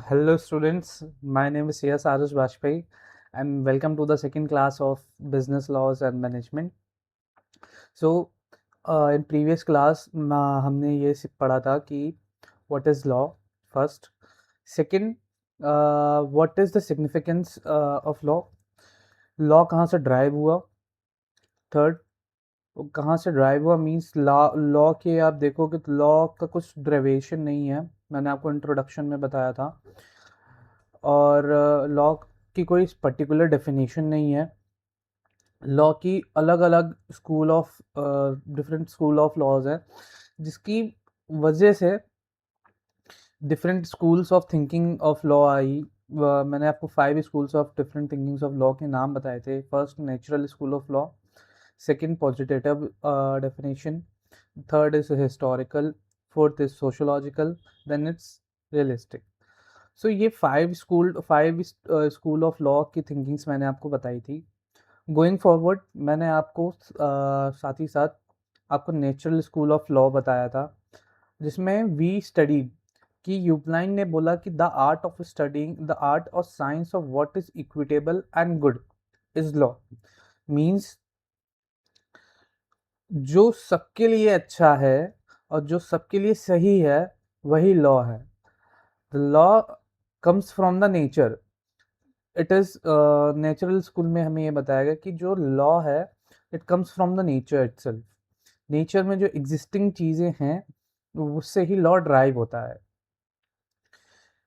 Hello students, my name is C.S. Arush Bajpai and welcome to the second class of Business Laws and Management. So, in previous class हमने ये पढ़ा था कि what is law first, second what is the significance of law कहाँ से drive हुआ, third कहाँ से ड्राइव हुआ मीन्स लॉ के आप देखोगे तो लॉ का कुछ ड्राइवेशन नहीं है, मैंने आपको इंट्रोडक्शन में बताया था। और लॉ की कोई पर्टिकुलर डेफिनेशन नहीं है। लॉ की अलग अलग school of different school of laws हैं, जिसकी वजह से different schools of thinking of law आई। मैंने आपको 5 schools of different thinkings of law के नाम बताए थे। First natural school of law, second positive definition, third is historical, fourth is sociological, then it's realistic. So ये 5 स्कूल ऑफ लॉ की thinkings मैंने आपको बताई थी। गोइंग फॉरवर्ड मैंने आपको साथ ही साथ आपको नेचुरल स्कूल ऑफ लॉ बताया था, जिसमें वी स्टडीड कि यूपलाइन ने बोला कि the art of studying the art और science of what is equitable and good is law. Means जो सबके लिए अच्छा है और जो सबके लिए सही है वही लॉ है। The law comes from the nature. It is natural school में हमें ये बताया गया कि जो लॉ है it comes from the nature itself. Nature में जो एग्जिस्टिंग चीज़ें हैं उससे ही लॉ ड्राइव होता है।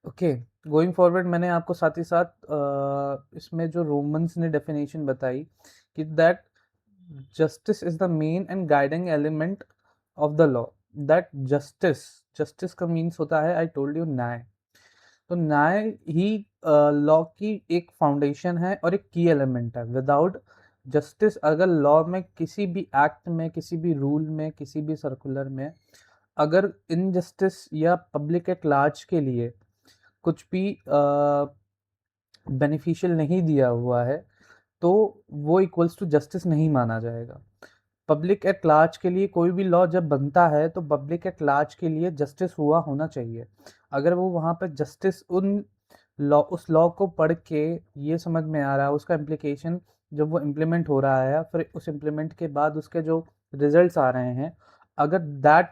ओके, गोइंग फॉरवर्ड मैंने आपको साथ ही साथ इसमें जो रोमन्स ने डेफिनेशन बताई कि that justice is the main and guiding element of the law. That justice justice का मीन्स होता है, आई टोल्ड यू, न्याय। तो न्याय ही लॉ की एक फाउंडेशन है और एक की एलिमेंट है। विदाउट जस्टिस, अगर लॉ में किसी भी एक्ट में, किसी भी रूल में, किसी भी सर्कुलर में अगर इनजस्टिस या पब्लिक एट लार्ज के लिए कुछ भी बेनिफिशियल नहीं दिया हुआ है तो वो इक्वल्स टू जस्टिस नहीं माना जाएगा। पब्लिक एट लार्ज के लिए कोई भी लॉ जब बनता है तो पब्लिक एट लार्ज के लिए जस्टिस हुआ होना चाहिए। अगर वो वहाँ पर जस्टिस उस लॉ को पढ़ के ये समझ में आ रहा है, उसका इम्प्लीकेशन जब वो इम्प्लीमेंट हो रहा है, फिर उस इम्प्लीमेंट के बाद उसके जो रिजल्ट्स आ रहे हैं, अगर दैट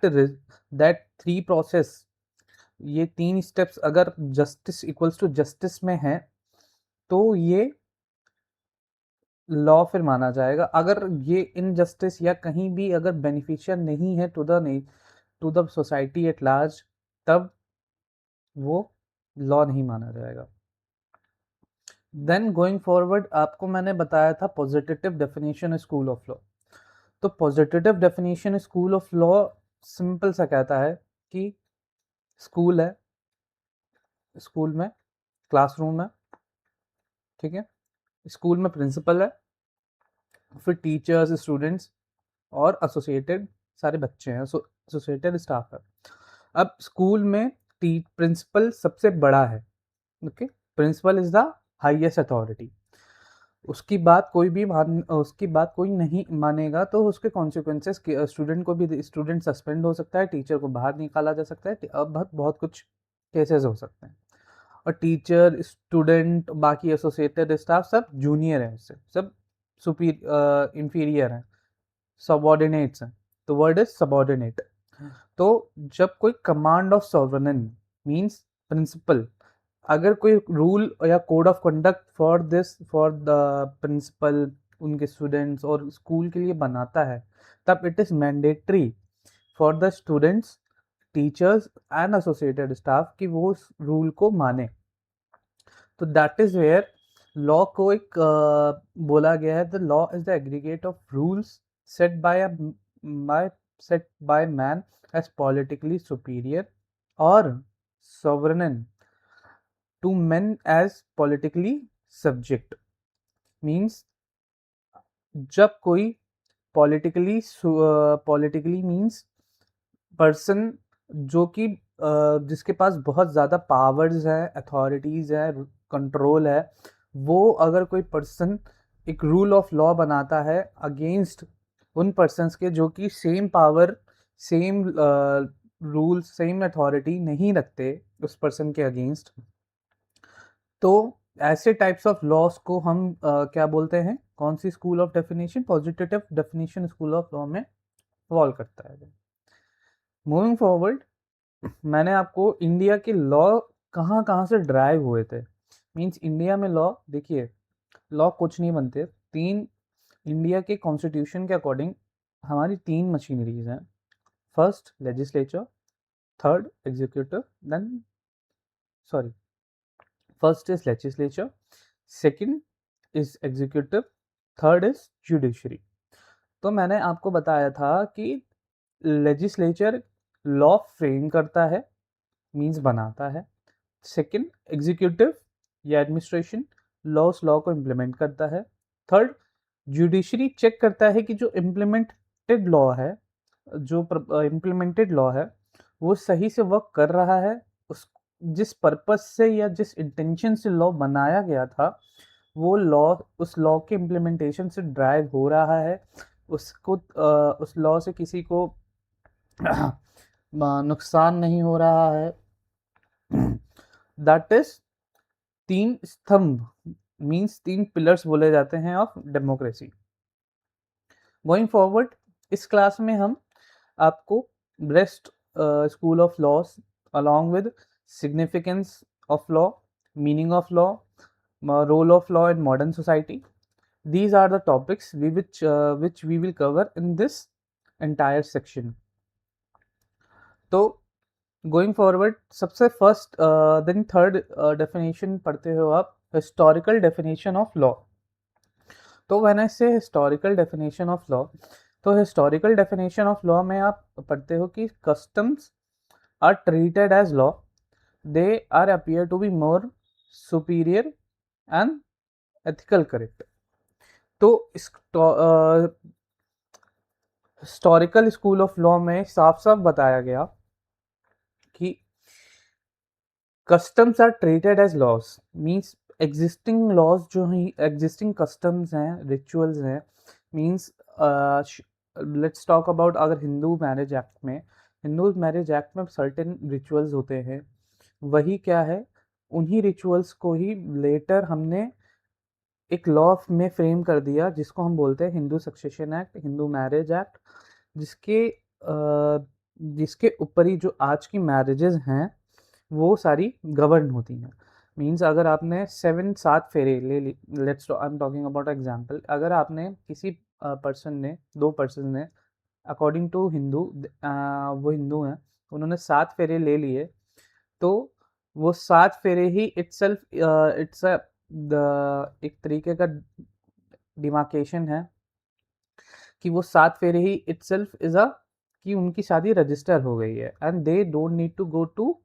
3 प्रोसेस, ये 3 स्टेप्स अगर जस्टिस इक्वल्स टू जस्टिस में है तो ये लॉ फिर माना जाएगा। अगर ये इनजस्टिस या कहीं भी अगर बेनिफिशियल नहीं है to the society at large, तब वो लॉ नहीं माना जाएगा। देन गोइंग फॉरवर्ड आपको मैंने बताया था positive definition school of law. तो positive definition school of law simple सा कहता है कि स्कूल है, स्कूल में क्लासरूम है, ठीक है, स्कूल में प्रिंसिपल है, फिर टीचर्स, स्टूडेंट्स और एसोसिएटेड सारे बच्चे हैं, एसोसिएटेड स्टाफ है। अब स्कूल में प्रिंसिपल सबसे बड़ा है। Okay, principal is the highest authority. उसकी बात कोई नहीं मानेगा तो उसके कॉन्सिक्वेंसेस, स्टूडेंट को भी, स्टूडेंट सस्पेंड हो सकता है, टीचर को बाहर निकाला जा सकता है, अब बहुत बहुत कुछ केसेस हो सकते हैं। और टीचर, स्टूडेंट, बाकी एसोसिएटेड स्टाफ सब जूनियर है, उससे सब इंफीरियर हैं, सबॉर्डिनेट्स हैं। तो वर्ड इज सबॉर्डिनेट। तो जब कोई command of sovereign means principal, अगर कोई रूल या code of conduct for the principal, उनके स्टूडेंट्स और स्कूल के लिए बनाता है, तब it is mandatory for the students, teachers and associated staff कि वो उस रूल को माने। तो दैट इज वेयर लॉ को एक बोला गया है, the law is the aggregate of rules set by set by man as politically superior or sovereign to men as politically subject। means जब कोई पॉलिटिकली मीन्स पर्सन जो कि जिसके पास बहुत ज़्यादा पावर्स है, अथॉरिटीज़ है, कंट्रोल है, वो अगर कोई पर्सन एक रूल ऑफ लॉ बनाता है अगेंस्ट उन पर्सन्स के जो कि same power, same rule, same authority नहीं रखते उस पर्सन के अगेंस्ट, तो ऐसे टाइप्स ऑफ लॉस को हम क्या बोलते हैं, कौन सी school of definition, positive definition school of law में फॉल करता है। मूविंग फॉरवर्ड, मैंने आपको इंडिया के लॉ कहाँ कहाँ से ड्राइव हुए थे, मीन्स इंडिया में लॉ, देखिए लॉ कुछ नहीं बनते, तीन, इंडिया के कॉन्स्टिट्यूशन के अकॉर्डिंग हमारी तीन मशीनरीज हैं, first legislature, third executive, then sorry, first is legislature, second is executive, third is judiciary. तो मैंने आपको बताया था कि लेजिस्लेचर लॉ फ्रेम करता है, मीन्स बनाता है, सेकंड एग्जीक्यूटिव या एडमिनिस्ट्रेशन लॉ को इम्प्लीमेंट करता है, थर्ड जुडिशरी चेक करता है कि जो इम्प्लीमेंटेड लॉ है, जो इम्प्लीमेंटेड लॉ है वो सही से वर्क कर रहा है, उस जिस पर्पस से या जिस इंटेंशन से लॉ बनाया गया था वो लॉ उस लॉ के इम्प्लीमेंटेशन से ड्राइव हो रहा है, उसको उस लॉ से किसी को नुकसान नहीं हो रहा है। दैट इज तीन स्तंभ, मीन्स तीन पिलर्स बोले जाते हैं ऑफ डेमोक्रेसी। गोइंग फॉरवर्ड, इस क्लास में हम आपको breast school of loss along with significance of law, meaning of law, role of law in modern society. These are the topics which we will cover in this entire section. तो going forward, सबसे first then third definition पढ़ते हो आप, historical definition of law. तो when I say historical definition of law, तो historical definition of law में आप पढ़ते हो कि customs are treated as law, they are appear to be more superior and ethical correct. तो हिस्टोरिकल स्कूल ऑफ लॉ में साफ साफ बताया गया कि customs are treated as laws, means existing laws जो हैं, एग्जिस्टिंग कस्टम्स हैं, रिचुअल्स हैं, मीन्स लेट्स टॉक अबाउट अगर हिंदू मैरिज एक्ट में, हिंदू मैरिज एक्ट में सर्टेन रिचुअल्स होते हैं, वही क्या है, उन्हीं रिचुअल्स को ही लेटर हमने एक लॉ में फ्रेम कर दिया जिसको हम बोलते हैं Hindu succession act, Hindu marriage act, जिसके ऊपर ही जो आज की मैरिजेस हैं वो सारी गवर्न होती हैं। मीन्स अगर आपने 7 फेरे ले ली, let's I am talking about example, अगर आपने किसी पर्सन ने, दो पर्सन ने, अकॉर्डिंग टू हिंदू, वो हिंदू हैं, उन्होंने 7 फेरे ले लिए, तो वो 7 फेरे ही इट्सल्फ इट्स अ एक तरीके का डिमार्केशन है कि वो 7 फेरे ही इट्सल्फ इज अ कि उनकी शादी रजिस्टर हो गई है and they don't need to go to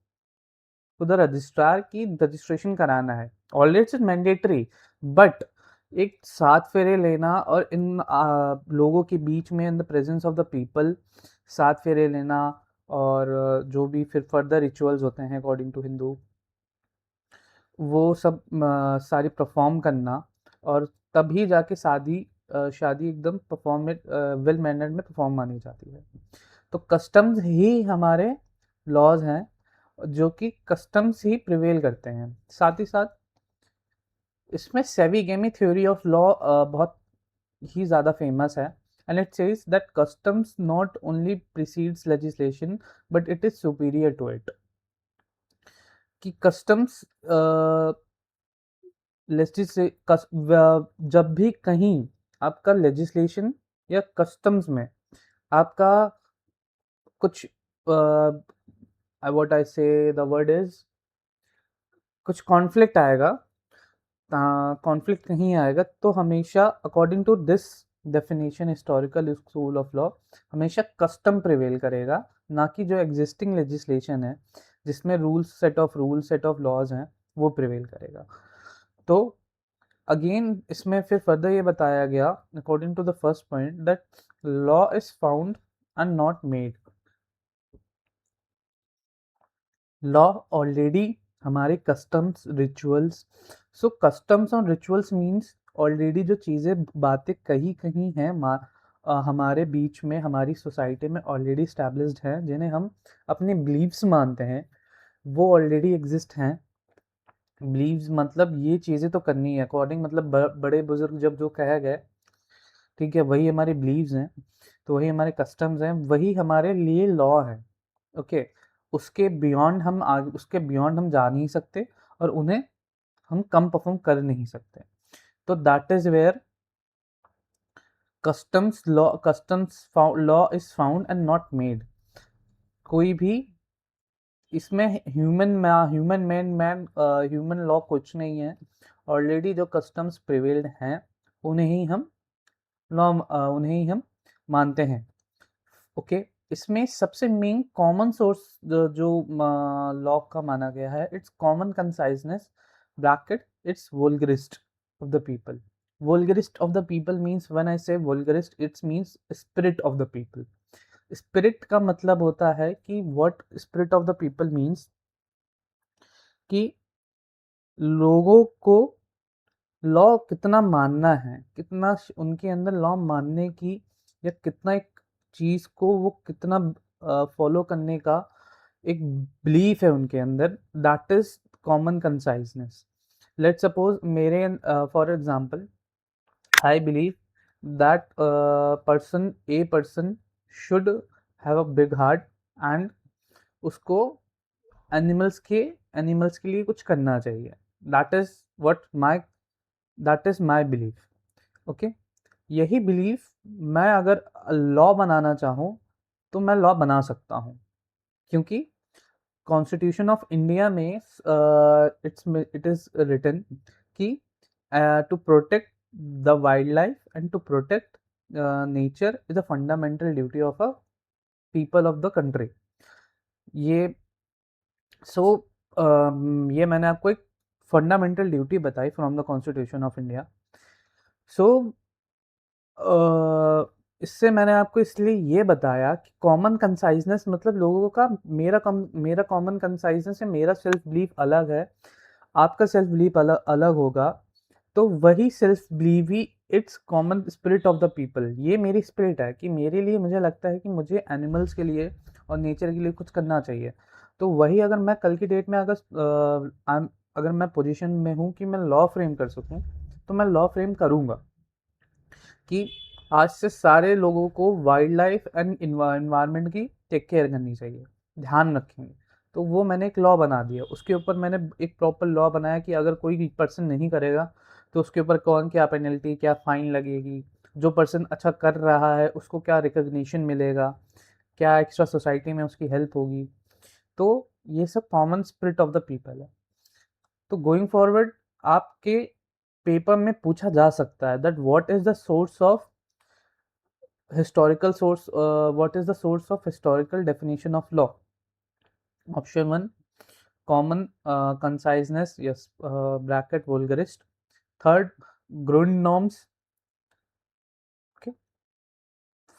the registrar की रजिस्ट्रेशन कराना है, ऑलरेडी इट्स मैंडेटरी, बट एक 7 फेरे लेना और इन लोगों के बीच में in the presence of the people 7 फेरे लेना और जो भी फिर फर्दर रिचुअल्स होते हैं अकॉर्डिंग टू हिंदू, वो सब सारी परफॉर्म करना, और तभी जाके शादी एकदम परफॉर्म वेल मैनर्ड में परफॉर्म मानी जाती है। तो कस्टम्स ही हमारे लॉज हैं जो कि कस्टम्स ही प्रिवेल करते हैं। साथ ही साथ इसमें सेविगेमी थ्योरी ऑफ लॉ बहुत ही ज़्यादा फेमस है, and it says that customs not only precedes legislation but it is superior to it, कि कस्टम्स जब भी कहीं आपका लेजिस्लेशन या कस्टम्स में आपका कुछ what I say the word is कुछ कॉन्फ्लिक्ट आएगा, कॉन्फ्लिक्ट कहीं आएगा, तो हमेशा according to this definition historical school of law हमेशा कस्टम प्रिवेल करेगा, ना कि जो एग्जिस्टिंग लेजिस्लेशन है जिसमें रूल्स सेट ऑफ लॉज हैं वो प्रिवेल करेगा। तो अगेन इसमें फिर फर्दर ये बताया गया according to the first point that law is found and not made. Law already हमारे कस्टम्स रिचुअल्स, सो कस्टम्स और रिचुअल्स मीन्स ऑलरेडी जो चीज़ें बातें कहीं कहीं हैं हमारे बीच में, हमारी सोसाइटी में ऑलरेडी इस्टेब्लिश्ड हैं, जिन्हें हम अपने बिलीव्स मानते हैं, वो ऑलरेडी एग्जिस्ट हैं, बिलीव्स मतलब ये चीज़ें तो करनी है अकॉर्डिंग, मतलब बड़े बुजुर्ग जब जो कह गए, ठीक है, वही हमारे बिलीव्स हैं, तो वही हमारे कस्टम्स हैं, वही हमारे लिए लॉ है। ओके, उसके बियॉन्ड हम जा नहीं सकते, और उन्हें हम कम परफॉर्म कर नहीं सकते। तो that is where law is found and not made. कोई भी इसमें ह्यूमन लॉ कुछ नहीं है। ऑलरेडी जो कस्टम्स प्रिवेल्ड हैं, उन्हें ही हम उन्हें ही हम मानते हैं। ओके, इसमें सबसे मेन कॉमन सोर्स जो लॉ का माना गया है, it's common consciousness bracket it's Volksgeist of the people. Volksgeist of the people means, when I say Volksgeist, it's means spirit of the people. Spirit का मतलब होता है कि what spirit of the people means, कि लोगों को law कितना मानना है, कितना उनके अंदर लॉ मानने की, या कितना एक चीज़ को वो कितना फॉलो करने का एक बिलीफ है उनके अंदर, that is common consciousness. Let suppose मेरे for example, I believe that person should have a big heart, and उसको एनिमल्स के लिए कुछ करना चाहिए। That is what my that is my belief. Okay, यही बिलीफ मैं अगर लॉ बनाना चाहूँ, तो मैं लॉ बना सकता हूँ, क्योंकि कॉन्स्टिट्यूशन ऑफ इंडिया में इट इज रिटन कि to protect the wild life and to protect nature is a fundamental duty of a people of the country. ये सो ये मैंने आपको एक फंडामेंटल ड्यूटी बताई from the constitution of India. So इससे मैंने आपको इसलिए ये बताया कि कॉमन कंसाइजनेस मतलब लोगों का, मेरा कॉमन कंसाइजनेस है, मेरा सेल्फ बिलीफ अलग है, आपका सेल्फ बिलीफ अलग अलग होगा। तो वही self believe he it's common spirit of the people. ये मेरी स्पिरिट है कि मेरे लिए मुझे लगता है कि मुझे एनिमल्स के लिए और नेचर के लिए कुछ करना चाहिए। तो वही अगर मैं कल की डेट में अगर मैं पोजीशन में हूँ कि मैं लॉ फ्रेम कर सकूँ, तो मैं लॉ फ्रेम करूँगा कि आज से सारे लोगों को वाइल्ड लाइफ एंड इन्वायरमेंट की टेक केयर करनी चाहिए, ध्यान रखेंगे। तो वो मैंने एक लॉ बना दिया, उसके ऊपर मैंने एक प्रॉपर लॉ बनाया कि अगर कोई पर्सन नहीं करेगा, तो उसके ऊपर कौन क्या पेनल्टी, क्या फाइन लगेगी, जो पर्सन अच्छा कर रहा है उसको क्या रिकग्निशन मिलेगा, क्या एक्स्ट्रा सोसाइटी में उसकी हेल्प होगी। तो ये सब common spirit of the people है। तो गोइंग फॉरवर्ड आपके पेपर में पूछा जा सकता है that what is the source of historical source what is the source of historical definition of law? Option 1, common conciseness, yes, bracket vulgarist. Third, grund norms. Okay.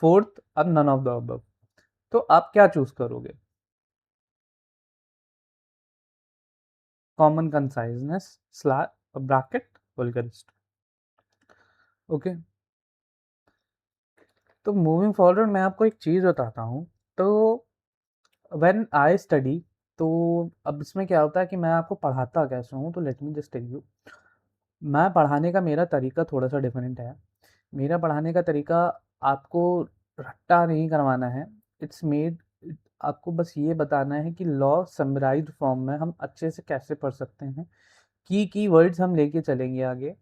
Fourth, or none of the above. तो आप क्या choose करोगे? Common consciousness slash bracket Volksgeist. Okay, तो moving forward मैं आपको एक चीज़ बताता हूँ। तो व्हेन आई स्टडी, तो अब इसमें क्या होता है कि मैं आपको पढ़ाता कैसे हूँ, तो let me just tell you. मैं पढ़ाने का मेरा तरीका थोड़ा सा डिफरेंट है। मेरा पढ़ाने का तरीका, आपको रट्टा नहीं करवाना है। इट्स मेड, आपको बस ये बताना है कि लॉ समराइज्ड फॉर्म में हम अच्छे से कैसे पढ़ सकते हैं, की वर्ड्स हम लेके चलेंगे आगे,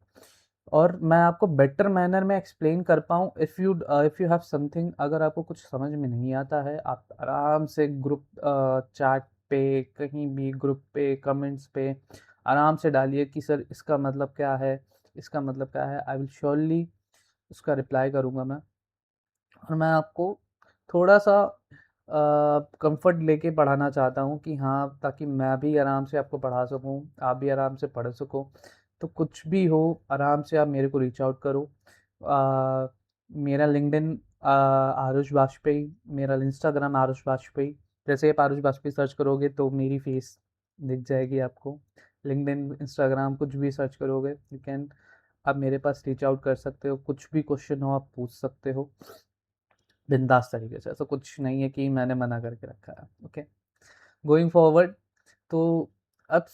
और मैं आपको बेटर मैनर में एक्सप्लेन कर पाऊँ। इफ़ यू हैव समथिंग, अगर आपको कुछ समझ में नहीं आता है, आप आराम से ग्रुप चैट पे, कहीं भी ग्रुप पे, कमेंट्स पे आराम से डालिए कि सर इसका मतलब क्या है, इसका मतलब क्या है। आई विल श्योरली उसका रिप्लाई करूँगा मैं, और मैं आपको थोड़ा सा कंफर्ट लेके पढ़ाना चाहता हूँ कि हाँ, ताकि मैं भी आराम से आपको पढ़ा सकूँ, आप भी आराम से पढ़ सको। तो कुछ भी हो, आराम से आप मेरे को रीच आउट करो। मेरा लिंक्डइन आरुष वाजपेयी, मेरा इंस्टाग्राम आरुष वाजपेयी। जैसे आप आरुष वाजपेयी सर्च करोगे तो मेरी फेस दिख जाएगी आपको। लिंक्डइन, इंस्टाग्राम कुछ भी सर्च करोगे, यू कैन, आप मेरे पास रीच आउट कर सकते हो। कुछ भी क्वेश्चन हो आप पूछ सकते हो बिंदास तरीके से, ऐसा कुछ नहीं है कि मैंने मना करके रखा है। ओके, गोइंग फॉरवर्ड, तो अब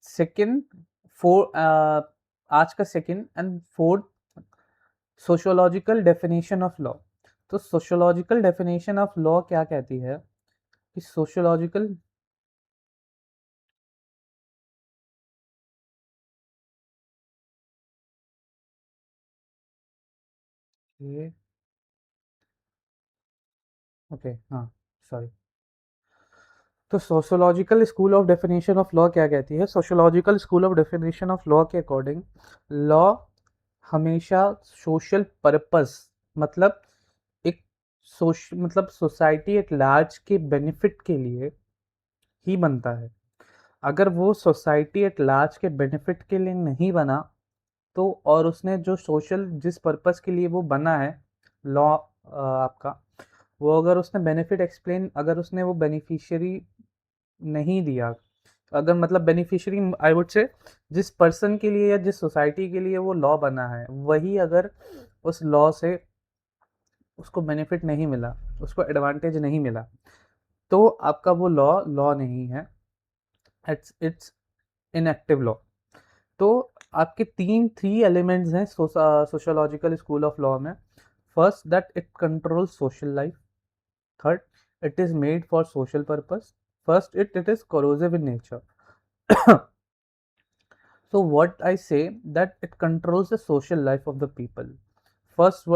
सेकंड आज का second and fourth, sociological definition of law. तो सोशियोलॉजिकल डेफिनेशन ऑफ लॉ क्या कहती है कि सोशियोलॉजिकल, ये ओके, हाँ, सॉरी। तो sociological school of definition of law क्या कहती है? Sociological school of definition of law के अकॉर्डिंग लॉ हमेशा सोशल पर्पस, मतलब एक मतलब सोसाइटी एट लार्ज के बेनिफिट के लिए ही बनता है। अगर वो सोसाइटी एट लार्ज के बेनिफिट के लिए नहीं बना, तो और उसने जो सोशल जिस पर्पस के लिए वो बना है लॉ आपका, वो अगर उसने बेनिफिट एक्सप्लेन, अगर उसने वो बेनिफिशियरी नहीं दिया, अगर मतलब बेनिफिशियरी आई वुड से जिस पर्सन के लिए या जिस सोसाइटी के लिए वो लॉ बना है, वही अगर उस लॉ से उसको बेनिफिट नहीं मिला, उसको एडवांटेज नहीं मिला, तो आपका वो लॉ लॉ नहीं है, इट्स इनएक्टिव लॉ। तो आपके थ्री एलिमेंट्स हैं सोशियोलॉजिकल स्कूल ऑफ लॉ में। First, that it control social life. Third, it is made for social purpose. First, it is corrosive in nature. So what I say, that it controls the social life of the people. First,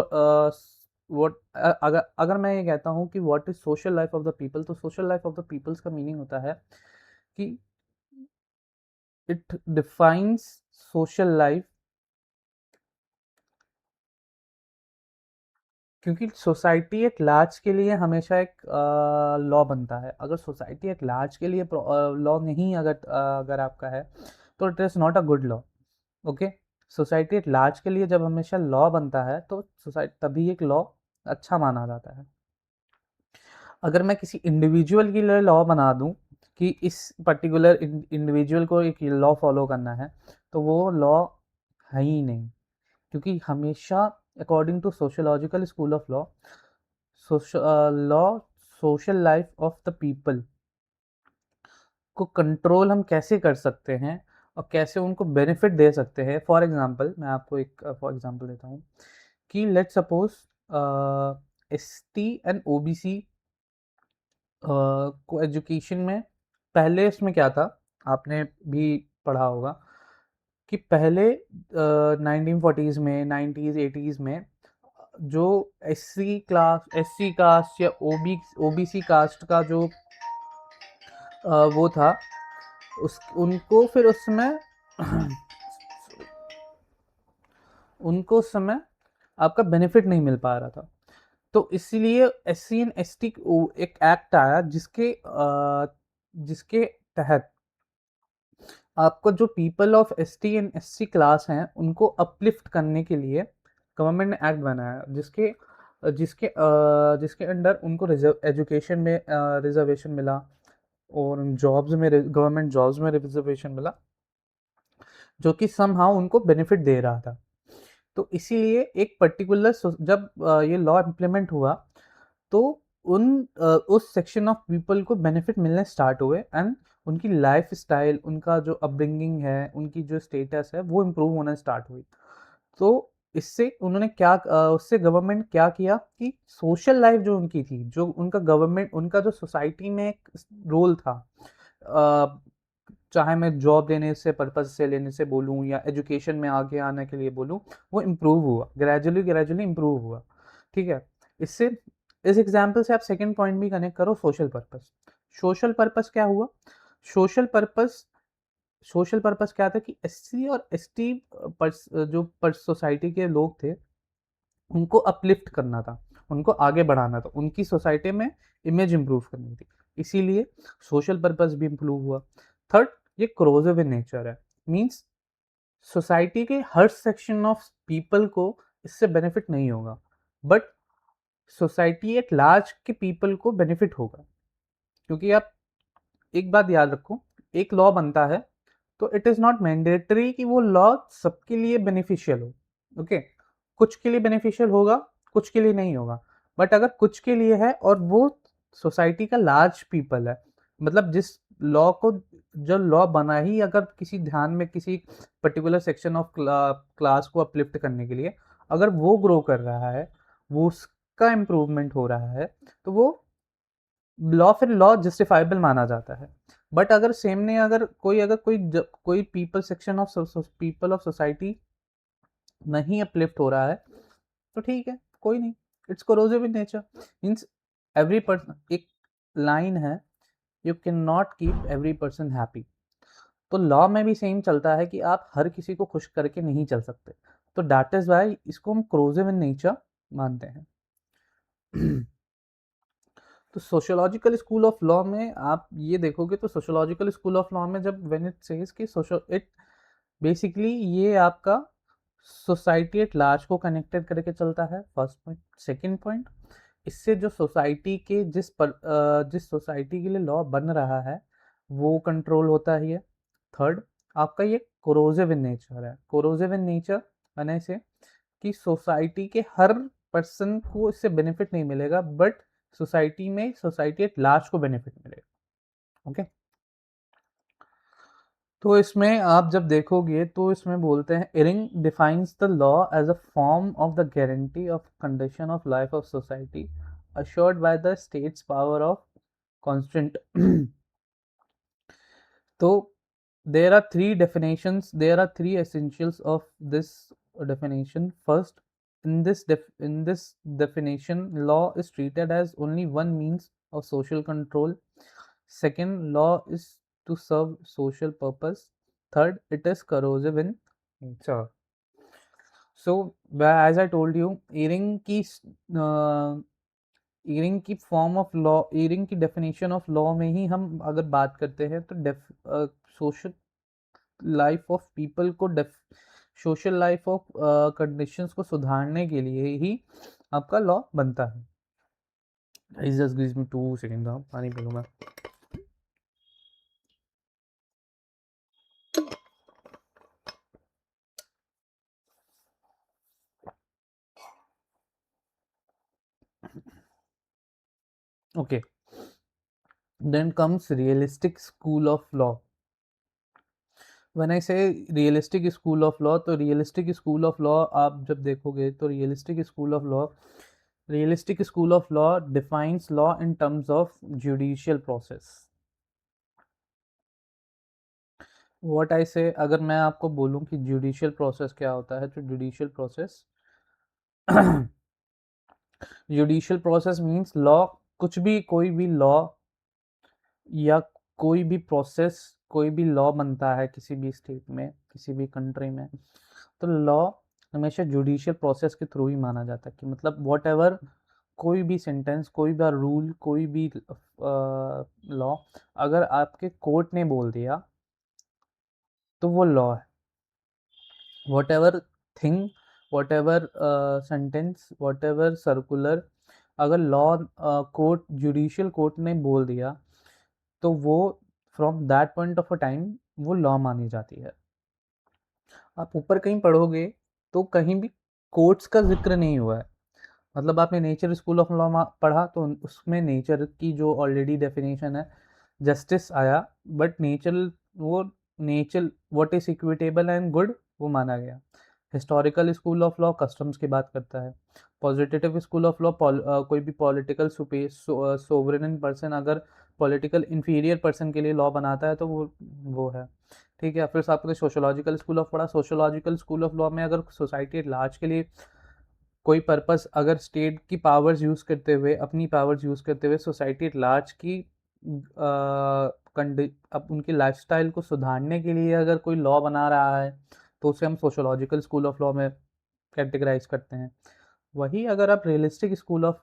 what अगर अगर मैं ये कहता हूँ कि what is social life of the people, तो social life of the peoples का meaning होता है कि it defines social life, क्योंकि सोसाइटी एट लार्ज के लिए हमेशा एक लॉ बनता है। अगर सोसाइटी एट लार्ज के लिए लॉ नहीं, अगर आपका है, तो it is not a good law. Okay, society at large के लिए जब हमेशा लॉ बनता है, तो सोसाइटी तभी एक लॉ अच्छा माना जाता है। अगर मैं किसी इंडिविजुअल के लिए लॉ बना दूं कि इस पर्टिकुलर इंडिविजुअल को एक लॉ फॉलो करना है, तो वो लॉ है ही नहीं, क्योंकि हमेशा according to sociological school of law, law social life of the people को कंट्रोल हम कैसे कर सकते हैं और कैसे उनको बेनिफिट दे सकते हैं। फॉर एग्जांपल, मैं आपको एक फॉर एग्जांपल देता हूँ कि let's suppose ST and OBC को एजुकेशन में, पहले इसमें क्या था, आपने भी पढ़ा होगा कि पहले 1940s में, 90s 80s में जो एससी कास्ट या ओबीसी कास्ट का जो वो था, उस उनको फिर उस समय उनको उस समय आपका बेनिफिट नहीं मिल पा रहा था। तो इसीलिए एससी एंड एसटी एक एक्ट आया जिसके तहत आपको जो people of ST and SC class हैं उनको अपलिफ्ट करने के लिए गवर्नमेंट ने एक्ट बनाया, जिसके जिसके जिसके अंडर उनको एजुकेशन में रिजर्वेशन मिला, और जॉब्स में, गवर्नमेंट जॉब्स में रिजर्वेशन मिला, जो कि समहाउ उनको बेनिफिट दे रहा था। तो इसीलिए एक पर्टिकुलर जब ये लॉ इम्प्लीमेंट हुआ, तो उस सेक्शन ऑफ पीपल को बेनिफिट मिलने स्टार्ट हुए, एंड उनकी लाइफ स्टाइल, उनका जो अपब्रिंगिंग है, उनकी जो स्टेटस है, वो इम्प्रूव होना स्टार्ट हुई। तो इससे उन्होंने क्या उससे गवर्नमेंट क्या किया कि सोशल लाइफ जो उनकी थी, जो उनका गवर्नमेंट, उनका जो सोसाइटी में एक रोल था, चाहे मैं जॉब देने से पर्पज से लेने से बोलूँ या एजुकेशन में आगे आने के लिए बोलूँ, वो इम्प्रूव हुआ, ग्रेजुअली ग्रेजुअली इम्प्रूव हुआ। ठीक है, इससे इस एग्जाम्पल से आप सेकंड पॉइंट भी कनेक्ट करो, सोशल पर्पस। सोशल पर्पस क्या हुआ? सोशल पर्पस सोशल पर्पस क्या था कि एससी और एसटी जो सोसाइटी के लोग थे, उनको अपलिफ्ट करना था, उनको आगे बढ़ाना था, उनकी सोसाइटी में इमेज इंप्रूव करनी थी, इसीलिए सोशल पर्पस भी इंप्रूव हुआ। थर्ड, ये क्रोजिव इन नेचर है, मींस सोसाइटी के हर सेक्शन ऑफ पीपल को इससे बेनिफिट नहीं होगा, बट सोसाइटी एट लार्ज के पीपल को बेनिफिट होगा। क्योंकि आप एक बात याद रखो, एक लॉ बनता है तो इट इज नॉट मैंडेटरी कि वो लॉ सबके लिए बेनिफिशियल हो। ओके, कुछ के लिए बेनिफिशियल होगा, कुछ के लिए नहीं होगा, बट अगर कुछ के लिए है और वो सोसाइटी का लार्ज पीपल है, मतलब जिस लॉ को जो लॉ बना ही अगर किसी ध्यान में किसी पर्टिकुलर सेक्शन ऑफ क्लास को अपलिफ्ट करने के लिए, अगर वो ग्रो कर रहा है, वो उसका इम्प्रूवमेंट हो रहा है, तो वो फिर लॉ जस्टिफाइबल माना जाता है। बट अगर सेम ने अगर कोई people section of people of society नहीं अपलिफ्ट हो रहा है, तो ठीक है, कोई नहीं, it's corrosive in nature. Means every person, एक लाइन है, you can not keep every person happy. तो लॉ में भी सेम चलता है कि आप हर किसी को खुश करके नहीं चल सकते। तो दैट इज वाई इसको हम कोरोसिव इन नेचर मानते हैं। तो सोशियोलॉजिकल स्कूल ऑफ लॉ में आप ये देखोगे, तो सोशियोलॉजिकल स्कूल ऑफ लॉ में जब व्हेन इट सेज कि सोशल इट बेसिकली ये आपका सोसाइटी एट लार्ज को कनेक्टेड करके चलता है, फर्स्ट पॉइंट। सेकंड पॉइंट, इससे जो सोसाइटी के जिस सोसाइटी के लिए लॉ बन रहा है वो कंट्रोल होता ही है। थर्ड, आपका ये कोरोसिव इन नेचर है। कोरोसिव इन नेचर मैंने से कि सोसाइटी के हर पर्सन को इससे बेनिफिट नहीं मिलेगा, बट सोसाइटी एट लार्ज को बेनिफिट मिलेगा। ओके, तो इसमें आप जब देखोगे तो इसमें बोलते हैं, Ihering defines the law as a form of the guarantee of condition of life of society assured by the state's power of constant. So there are three definitions, there are three essentials of this definition. First, in this definition, law is treated as only one means of social control. Second, law is to serve social purpose. Third, it is corrosive in nature. So as I told you, Ihering की form of law, Ihering की definition of law में ही हम अगर बात करते हैं तो सोशल लाइफ ऑफ पीपल को सोशल लाइफ ऑफ कंडीशंस को सुधारने के लिए ही आपका लॉ बनता है। जस्ट गिव मी 2 सेकंड, पानी पी लूं मैं। Okay, then comes realistic school of law. When I say realistic school of law, तो रियलिस्टिक स्कूल ऑफ लॉ आप जब देखोगे तो realistic school of law defines law in terms of judicial process. What I से, अगर मैं आपको बोलूं कि जुडिशियल प्रोसेस क्या होता है, तो जुडिशियल प्रोसेस मींस लॉ, कुछ भी, कोई भी लॉ या कोई भी प्रोसेस, कोई भी लॉ बनता है किसी भी स्टेट में, किसी भी कंट्री में, तो लॉ हमेशा जुडिशियल प्रोसेस के थ्रू ही माना जाता है। कि मतलब वॉट एवर, कोई भी सेंटेंस, कोई भी रूल, कोई भी लॉ अगर आपके कोर्ट ने बोल दिया तो वो लॉ है। What ever thing, what ever sentence, what ever circular, अगर लॉ कोर्ट, जुडिशियल कोर्ट ने बोल दिया तो वो from that point of a time वो लॉ मानी जाती है। आप ऊपर कहीं पढ़ोगे तो कहीं भी कोर्ट्स का जिक्र नहीं हुआ है। मतलब आपने नेचर स्कूल ऑफ लॉ पढ़ा तो उसमें नेचर की जो ऑलरेडी डेफिनेशन है, जस्टिस आया, but nature what is equitable and good वो माना गया। Historical school of law customs की बात करता है। पॉजिटिव स्कूल ऑफ लॉ कोई भी पॉलिटिकल सोवरेन पर्सन अगर पॉलिटिकल इंफीरियर पर्सन के लिए लॉ बनाता है तो वो है। ठीक है, फिर आपने सोशोलॉजिकल स्कूल ऑफ पढ़ा। सोशोलॉजिकल स्कूल ऑफ लॉ में अगर सोसाइटी लार्ज के लिए कोई पर्पस, अगर स्टेट की पावर्स यूज़ करते हुए, अपनी पावर्स यूज़ करते हुए सोसाइटी एट लार्ज की अब उनकी लाइफस्टाइल को सुधारने के लिए अगर कोई लॉ बना रहा है तो उसे हम सोशोलॉजिकल स्कूल ऑफ लॉ में कैटेगराइज करते हैं। वही अगर आप realistic school of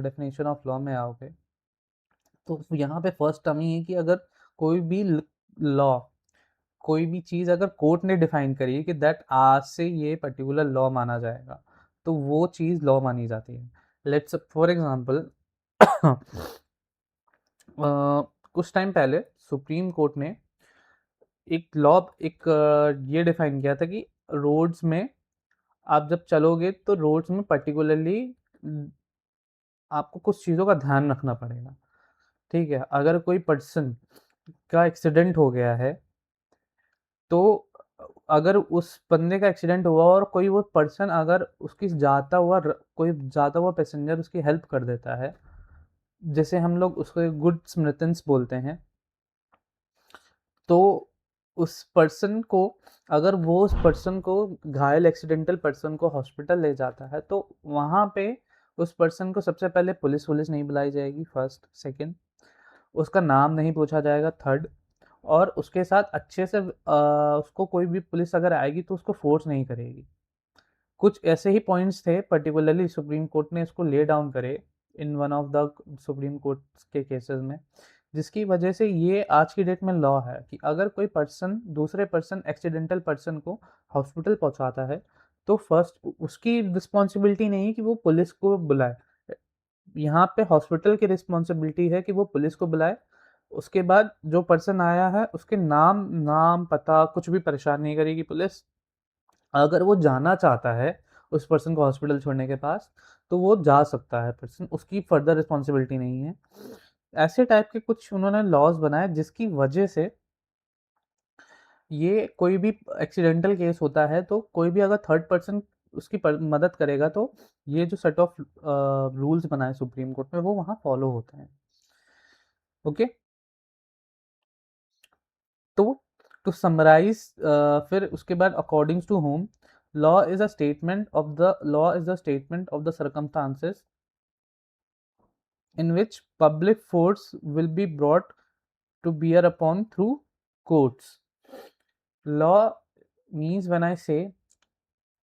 definition of law में आओगे तो यहाँ पे फर्स्ट टर्म ही है कि अगर कोई भी लॉ, कोई भी चीज़ अगर कोर्ट ने डिफाइन करी है कि दैट आज से ये पर्टिकुलर लॉ माना जाएगा, तो वो चीज़ लॉ मानी जाती है। लेट्स फॉर एग्जांपल कुछ टाइम पहले सुप्रीम कोर्ट ने एक ये डिफाइन किया था कि रोड्स में आप जब चलोगे तो रोड्स में पर्टिकुलरली आपको कुछ चीज़ों का ध्यान रखना पड़ेगा। ठीक है, अगर कोई पर्सन का एक्सीडेंट हो गया है, तो अगर उस बंदे का एक्सीडेंट हुआ और कोई वो पर्सन अगर उसकी कोई जाता हुआ पैसेंजर उसकी हेल्प कर देता है, जैसे हम लोग उसको गुड स्मृतन्स बोलते हैं, तो उस पर्सन को, अगर वो उस पर्सन को, घायल एक्सीडेंटल पर्सन को हॉस्पिटल ले जाता है, तो वहाँ पे उस पर्सन को सबसे पहले पुलिस नहीं बुलाई जाएगी, फर्स्ट। सेकंड, उसका नाम नहीं पूछा जाएगा, थर्ड। और उसके साथ अच्छे से उसको कोई भी पुलिस अगर आएगी तो उसको फोर्स नहीं करेगी। कुछ ऐसे ही पॉइंट्स थे, पर्टिकुलरली सुप्रीम कोर्ट ने इसको ले डाउन करे in one of the supreme court के केसेस में, जिसकी वजह से ये आज की डेट में लॉ है कि अगर कोई पर्सन दूसरे पर्सन एक्सीडेंटल पर्सन को हॉस्पिटल पहुंचाता है, तो फर्स्ट उसकी रिस्पॉन्सिबिलिटी नहीं है कि वो पुलिस को बुलाए। यहाँ पे हॉस्पिटल की रिस्पॉन्सिबिलिटी है कि वो पुलिस को बुलाए। उसके बाद जो पर्सन आया है उसके नाम नाम पता कुछ भी परेशान नहीं करेगी पुलिस। अगर वो जाना चाहता है उस पर्सन को हॉस्पिटल छोड़ने के पास, तो वो जा सकता है पर्सन, उसकी फर्दर रिस्पॉन्सिबिलिटी नहीं है। ऐसे टाइप के कुछ उन्होंने लॉज बनाए जिसकी वजह से ये कोई भी एक्सीडेंटल केस होता है तो कोई भी अगर थर्ड पर्सन उसकी मदद करेगा, तो ये जो सेट ऑफ रूल्स बनाए सुप्रीम कोर्ट में वो वहाँ फॉलो होते हैं। ओके, तो टू समराइज, फिर उसके बाद अकॉर्डिंग टू होम, law is the statement of the circumstances in which public force will be brought to bear upon through courts. Law means when I say,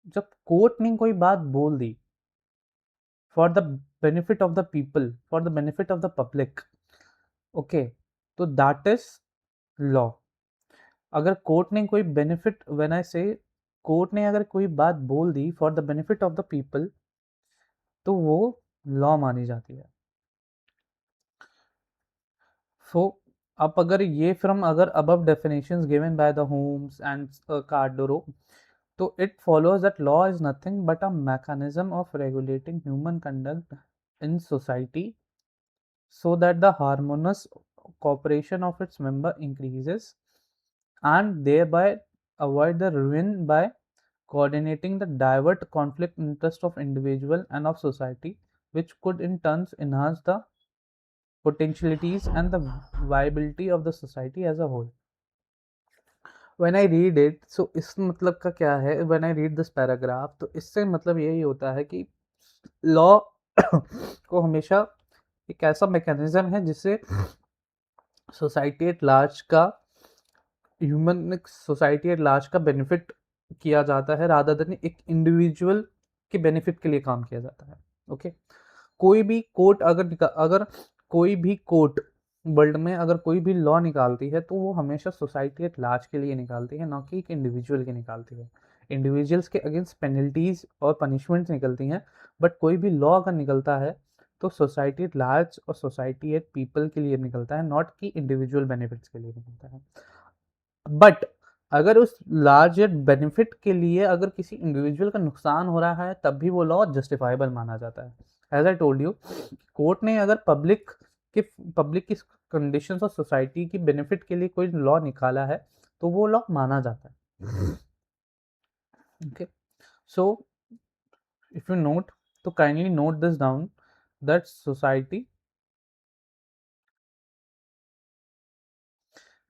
जब कोर्ट ने कोई बात बोल दी for the benefit of the people, for the benefit of the public, okay, तो that is law. अगर court ने कोई बेनिफिट, व्हेन आई से कोर्ट ने अगर कोई बात बोल दी for the benefit of the people, तो वो लॉ मानी जाती है। सो अब अगर ये फ्रॉम अगर above definitions given by the Holmes and Cardozo, तो it follows that law is nothing but a mechanism of regulating human conduct in society so that the harmonious cooperation of its member increases, and thereby avoid the ruin by coordinating the divert conflict interest of individual and of society, which could in turn enhance the potentialities and the viability of the society as a whole. When I read it, so इस मतलब का क्या है, when I read this paragraph, तो इससे मतलब यही होता है कि लॉ को हमेशा एक ऐसा मैकेनिज्म है जिससे सोसाइटी एट लार्ज का, ह्यूमन सोसाइटी एट लार्ज का बेनिफिट किया जाता है, रादर देन एक इंडिविजुअल के बेनिफिट के लिए काम किया जाता है। ओके, कोई भी कोर्ट अगर कोई भी कोर्ट वर्ल्ड में अगर कोई भी लॉ निकालती है, तो वो हमेशा सोसाइटी एट लार्ज के लिए निकालती है, ना कि एक इंडिविजुअल के निकालती है। इंडिविजुअल्स के अगेंस्ट पेनल्टीज और पनिशमेंट्स निकलती हैं, बट कोई भी लॉ अगर निकलता है तो सोसाइटी एट लार्ज और सोसाइटी एट पीपल के लिए निकलता है, नॉट कि इंडिविजुअल बेनिफिट्स के लिए निकलता है। बट अगर उस लार्जर बेनिफिट के लिए अगर किसी इंडिविजुअल का नुकसान हो रहा है, तब भी वो लॉ जस्टिफाइबल माना जाता है। As I told you, court ने अगर पब्लिक की कंडीशंस और सोसाइटी की बेनिफिट के लिए कोई लॉ निकाला है, तो वो लॉ माना जाता है। Okay, so if you note, तो kindly note this down, that society,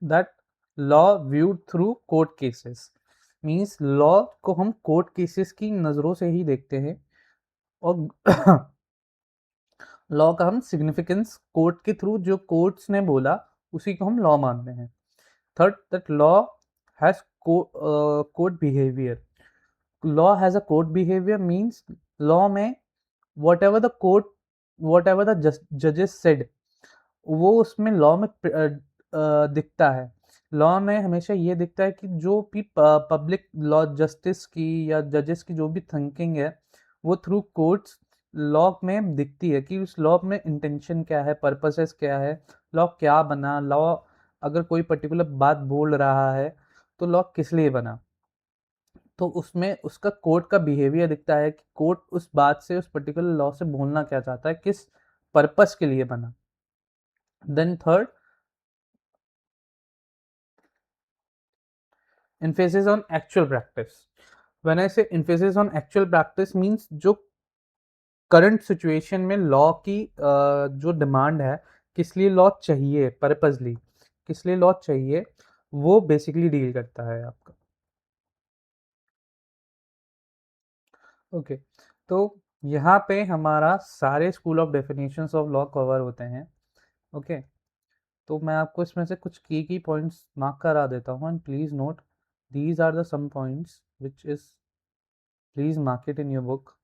that law viewed through court cases means law को हम कोर्ट केसेस की नज़रों से ही देखते हैं, और लॉ का हम सिग्निफिकेंस कोर्ट के थ्रू, जो कोर्ट्स ने बोला उसी को हम लॉ मानते हैं। Third, that law has court behaviour. Law has a court behaviour means law में whatever the court, whatever the judges said, वो उसमें लॉ में दिखता है। लॉ में हमेशा ये दिखता है कि जो भी पब्लिक लॉ जस्टिस की या जजेस की जो भी थिंकिंग है, वो थ्रू कोर्ट्स लॉ में दिखती है कि उस लॉ में इंटेंशन क्या है, पर्पसेस क्या है, लॉ क्या बना, लॉ अगर कोई पर्टिकुलर बात बोल रहा है तो लॉ किस लिए बना। तो उसमें उसका कोर्ट का बिहेवियर दिखता है कि कोर्ट उस बात से, उस पर्टिकुलर लॉ से बोलना क्या चाहता है, किस पर्पस के लिए बना। Then third, emphasis on actual practice. When I say emphasis on actual practice means जो करंट सिचुएशन में लॉ की जो डिमांड है, किस लिए लॉ चाहिए पर्पजली, किस लिए लॉ चाहिए, वो बेसिकली डील करता है आपका। ओके, तो यहाँ पे हमारा सारे school of definitions of law cover होते हैं। ओके, तो मैं आपको इसमें से कुछ की पॉइंट्स मार्क करा देता हूँ, and please note these are the some points which is, please mark it in your book.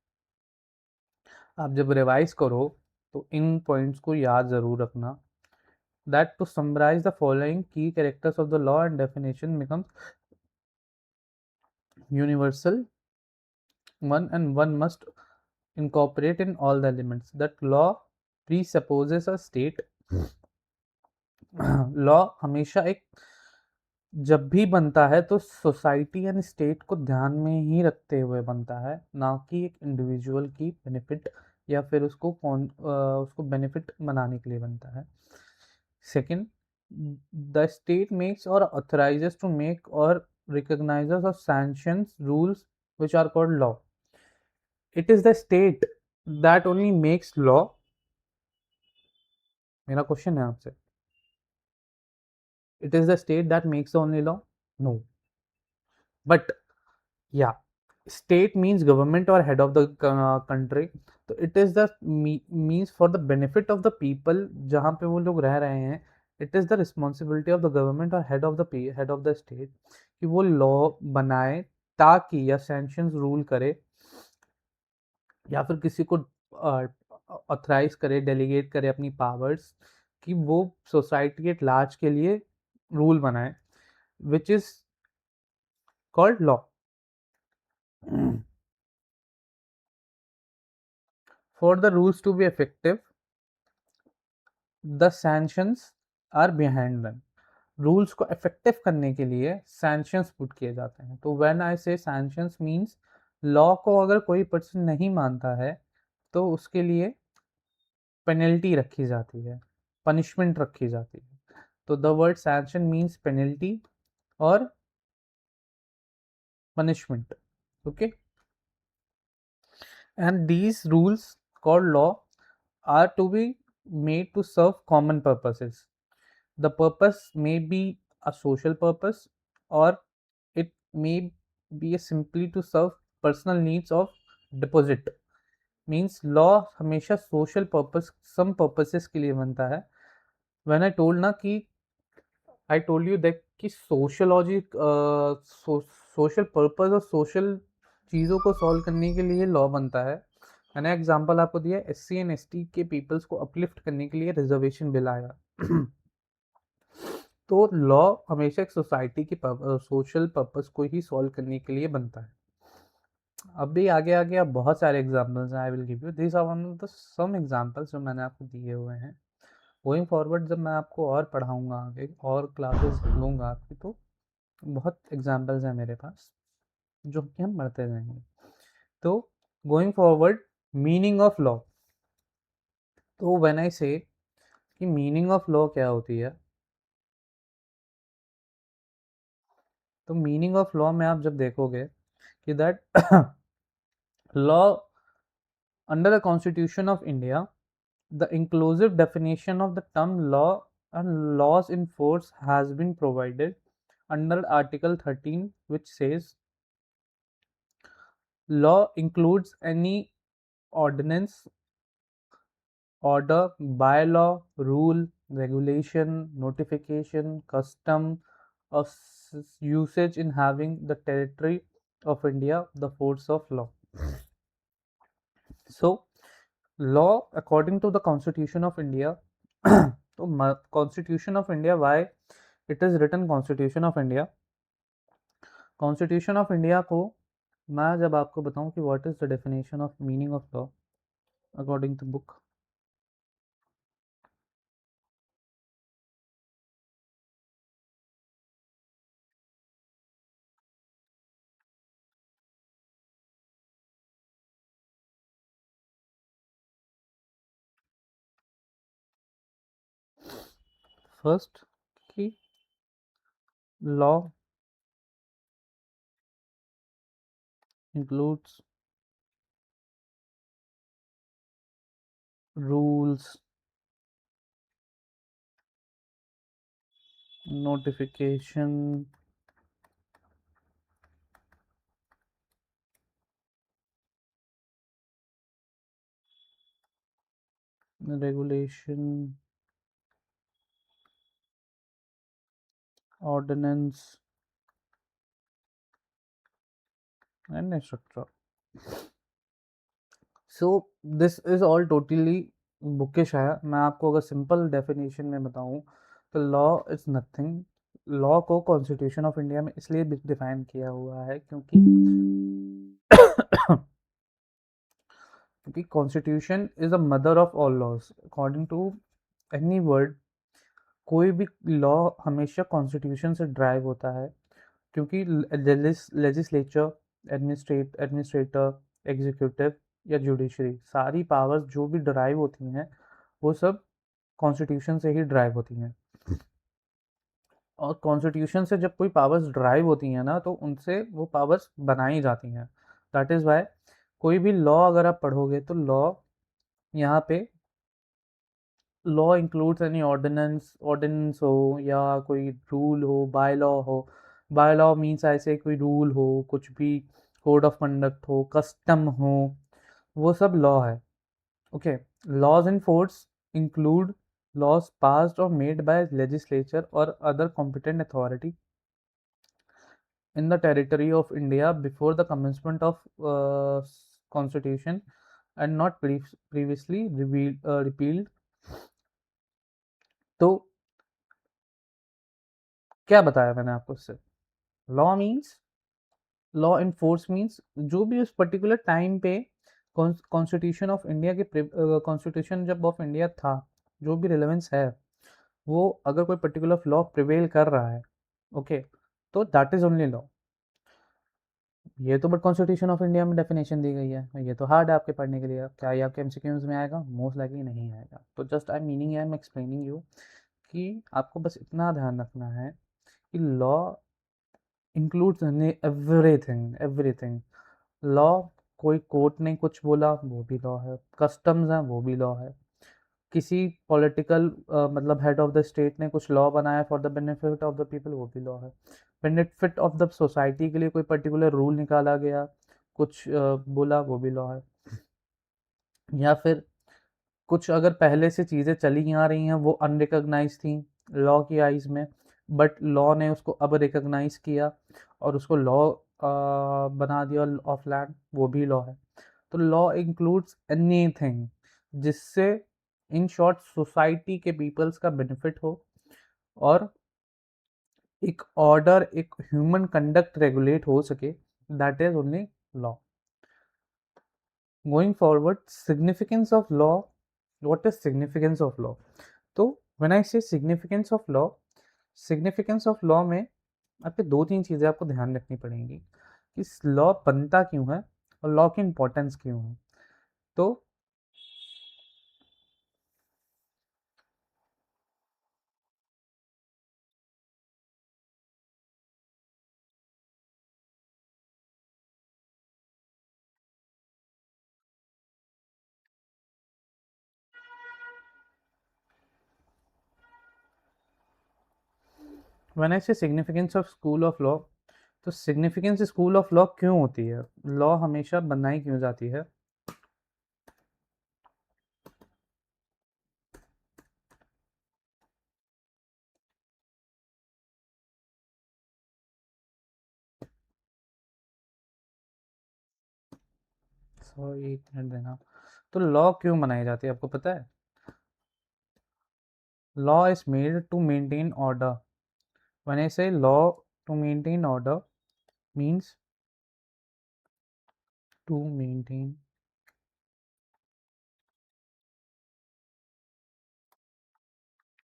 आप जब रिवाइज करो तो इन पॉइंट्स को याद ज़रूर रखना। That to summarise the following की characters of the law and definition becomes universal one, and one must incorporate in all the elements that law presupposes a state. Law हमेशा एक, जब भी बनता है तो सोसाइटी एंड स्टेट को ध्यान में ही रखते हुए बनता है, ना कि एक इंडिविजुअल की बेनिफिट या फिर उसको बेनिफिट बनाने के लिए बनता है। सेकंड, द स्टेट मेक्स और ऑथराइजेस टू मेक और recognizes or sanctions rules which are called law. It is the state that only makes law. मेरा क्वेश्चन है आपसे, it is the state that makes the only law? No. But yeah, state means government or head of the country. तो it is the means for the benefit of the people जहाँ पे वो लोग रह रहे हैं. It is the responsibility of the government or head of the state कि वो law बनाए ताकि या sanctions rule करे या फिर किसी को ऑथराइज करे, डेलीगेट करे अपनी पावर्स कि वो सोसाइटी एट लार्ज के लिए रूल बनाए, which is called law. For the rules to be effective the sanctions are behind them. Rules को इफेक्टिव करने के लिए सैंक्शंस पुट किए जाते हैं। तो व्हेन आई से सैंक्शंस मींस लॉ को अगर कोई पर्सन नहीं मानता है तो उसके लिए पेनल्टी रखी जाती है, पनिशमेंट रखी जाती है। तो the word sanction means penalty और punishment. Okay, and these rules called law are to be made to serve common purposes. The purpose may be a social purpose or it may be simply to serve personal needs of deposit. Means law हमेशा social purpose, some purposes के लिए बनता है। When I told ना कि आई told you that कि sociology social purpose और social चीज़ों को सॉल्व करने के लिए लॉ बनता है। मैंने एग्जांपल आपको दिया, SC एंड ST के पीपल्स को अपलिफ्ट करने के लिए रिजर्वेशन बिल आया। तो लॉ हमेशा एक सोसाइटी की सोशल पर्पस को ही सॉल्व करने के लिए बनता है। अभी आगे आगे आप बहुत सारे एग्जांपल्स हैं, I will give you this are one of the some examples जो मैंने आपको दिए हुए हैं। गोइंग फॉरवर्ड जब मैं आपको और पढ़ाऊंगा आगे और क्लासेस लूँगा आपकी, तो बहुत एग्जांपल्स हैं मेरे पास जो कि हम पढ़ते जाएंगे। तो going forward, meaning of law. तो व्हेन आई से कि मीनिंग ऑफ लॉ क्या होती है, तो मीनिंग ऑफ लॉ में आप जब देखोगे कि that law under the constitution of India, the inclusive definition of the term law and laws in force has been provided under Article 13, which says law includes any ordinance, order, bylaw, rule, regulation, notification, custom, or usage in having the territory of India the force of law. So, law according to the Constitution of India. तो Constitution of India, why it is written Constitution of India? Constitution of India को मैं जब आपको बताऊं कि what is the definition of meaning of law according to book, first कि law includes rules, notification, regulation, ordinance, and etc. So this is all totally bookish है। मैं आपको अगर सिंपल डेफिनेशन में बताऊं तो लॉ इज नथिंग। लॉ को constitution of India में इसलिए डिफाइन किया हुआ है क्योंकि क्योंकि constitution is the mother of all laws according to any word. कोई भी लॉ हमेशा कॉन्स्टिट्यूशन से ड्राइव होता है क्योंकि लेजिस्लेचर, एडमिनिस्ट्रेटर, एग्जीक्यूटिव या जुडिशरी, सारी पावर्स जो भी ड्राइव होती हैं वो सब कॉन्स्टिट्यूशन से ही ड्राइव होती हैं। और कॉन्स्टिट्यूशन से जब कोई पावर्स ड्राइव होती हैं ना तो उनसे वो पावर्स बनाई जाती हैं। दैट इज़ वाई कोई भी लॉ अगर आप पढ़ोगे तो लॉ यहाँ पे लॉ इंक्लूड्स एनी ऑर्डिनेंस हो या कोई रूल हो, बाय लॉ हो। बाय लॉ मीन्स ऐसे कोई रूल हो, कुछ भी कोड ऑफ कंडक्ट हो, कस्टम हो, वो सब लॉ है। Okay, laws in force include laws passed or made by legislature or other competent authority in the territory of India before the commencement of constitution and not previously repealed। तो क्या बताया मैंने आपको इससे? Law means, law in force means जो भी उस particular time पे कॉन्स्टिट्यूशन ऑफ इंडिया के कॉन्स्टिट्यूशन जब ऑफ इंडिया था, जो भी रिलेवेंस है वो अगर कोई पर्टिकुलर लॉ प्रिवेल कर रहा है, ओके, तो दैट इज ओनली लॉ। ये तो बट कॉन्स्टिट्यूशन ऑफ इंडिया में डेफिनेशन दी गई है, ये तो हार्ड है आपके पढ़ने के लिए। क्या ये आपके एमसीक्यूज में आएगा? मोस्ट लाइकली नहीं आएगा। तो just I meaning I am explaining you कि आपको बस इतना ध्यान रखना है कि law includes everything, everything. Law, कोई कोर्ट ने कुछ बोला वो भी लॉ है, कस्टम्स हैं वो भी लॉ है, किसी पॉलिटिकल मतलब हेड ऑफ द स्टेट ने कुछ लॉ बनाया for the benefit of the people, वो भी लॉ है। बेनिफिट ऑफ द सोसाइटी के लिए कोई पर्टिकुलर रूल निकाला गया, कुछ बोला, वो भी लॉ है। या फिर कुछ अगर पहले से चीज़ें चली आ रही हैं वो अनरिकॉग्नाइज थी लॉ की आइज़ में, बट लॉ ने उसको अब रिकॉग्नाइज किया और उसको लॉ बना दिया ऑफ लैंड, वो भी लॉ है। तो लॉ इंक्लूड्स एनीथिंग जिससे इन शॉर्ट सोसाइटी के पीपल्स का बेनिफिट हो और एक ऑर्डर, एक ह्यूमन कंडक्ट रेगुलेट हो सके, that is only law. Going forward, significance of law, what is significance of law? तो व्हेन आई से significance of law, significance of law में आपके दो तीन चीज़ें आपको ध्यान रखनी पड़ेंगी कि लॉ बनता क्यों है और लॉ की इंपॉर्टेंस क्यों है। तो व्हेन आई से significance of school of law, तो सिग्निफिकेंस स्कूल ऑफ लॉ क्यों होती है, लॉ हमेशा बनाई क्यों जाती है? सो एक मिनट देना। तो लॉ क्यों बनाई जाती है आपको पता है? Law is made to maintain order. When I say law to maintain order means to maintain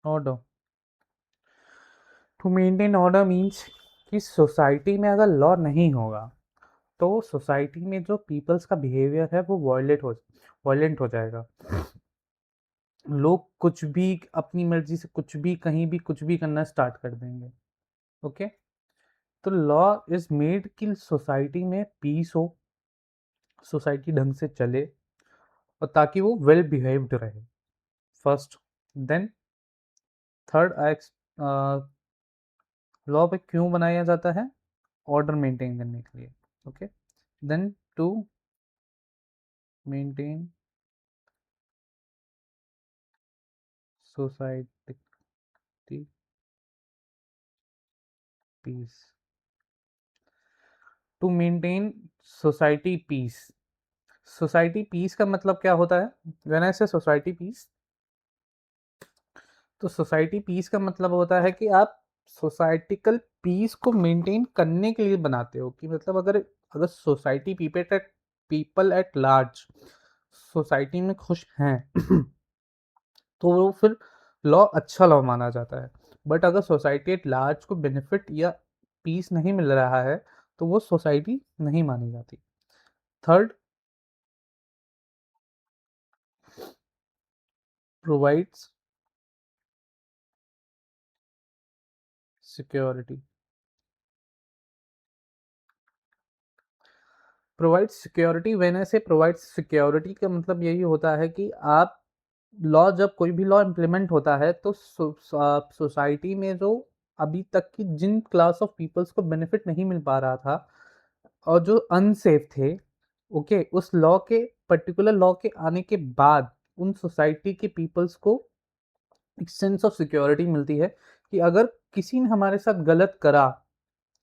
order, to maintain order means कि सोसाइटी में अगर लॉ नहीं होगा तो सोसाइटी में जो पीपल्स का बिहेवियर है वो वायलेंट हो जाएगा। लोग कुछ भी अपनी मर्जी से कुछ भी कहीं भी कुछ भी करना स्टार्ट कर देंगे। ओके, तो लॉ इज मेड कि सोसाइटी में पीस हो, सोसाइटी ढंग से चले और ताकि वो वेल बिहेव्ड रहे, फर्स्ट। देन थर्ड, लॉ पे क्यों बनाया जाता है? ऑर्डर मेंटेन करने के लिए, okay. Then to maintain society peace, to maintain society peace. Society peace का मतलब क्या होता है? When I say society peace, तो सोसाइटी पीस का मतलब होता है कि आप सोसाइटिकल पीस को मेंटेन करने के लिए बनाते हो, कि मतलब अगर अगर society people at large society में खुश हैं तो वो फिर लॉ अच्छा लॉ माना जाता है। बट अगर सोसाइटी एट लार्ज को बेनिफिट या पीस नहीं मिल रहा है तो वो सोसाइटी नहीं मानी जाती। Third, provides security. Provide security, when से प्रोवाइड सिक्योरिटी का मतलब यही होता है कि आप लॉ, जब कोई भी लॉ इम्प्लीमेंट होता है तो सोसाइटी में जो अभी तक की जिन क्लास ऑफ पीपल्स को बेनिफिट नहीं मिल पा रहा था और जो अनसेफ थे, ओके, उस लॉ के पर्टिकुलर लॉ के आने के बाद उन सोसाइटी के पीपल्स को एक सेंस ऑफ सिक्योरिटी मिलती है कि अगर किसी ने हमारे साथ गलत करा,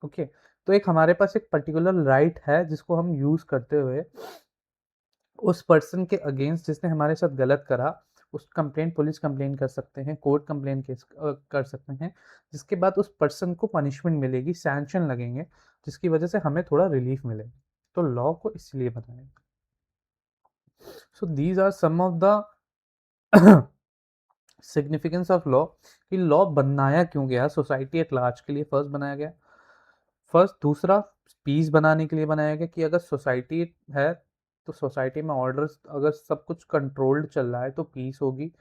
ओके, तो एक हमारे पास एक पर्टिकुलर राइट है जिसको हम यूज करते हुए उस पर्सन के अगेंस्ट जिसने हमारे साथ गलत करा, उस कंप्लेंट पुलिस कंप्लेंट कर सकते हैं, कोर्ट कंप्लेंट केस कर सकते हैं, जिसके बाद उस पर्सन को पनिशमेंट मिलेगी, सैंक्शन लगेंगे, जिसकी वजह से हमें थोड़ा रिलीफ मिले। तो लॉ को इसलिए बनाया। So these are some of the significance of law, कि लॉ बनाया क्यों गया सोसाइटी एट लार्ज के लिए, फर्स्ट बनाया गया, फर्स्ट। दूसरा, पीस बनाने के लिए बनाया गया कि अगर सोसाइटी है तो सोसाइटी में ऑर्डर्स, अगर सब कुछ कंट्रोल्ड चल रहा है तो पीस होगी,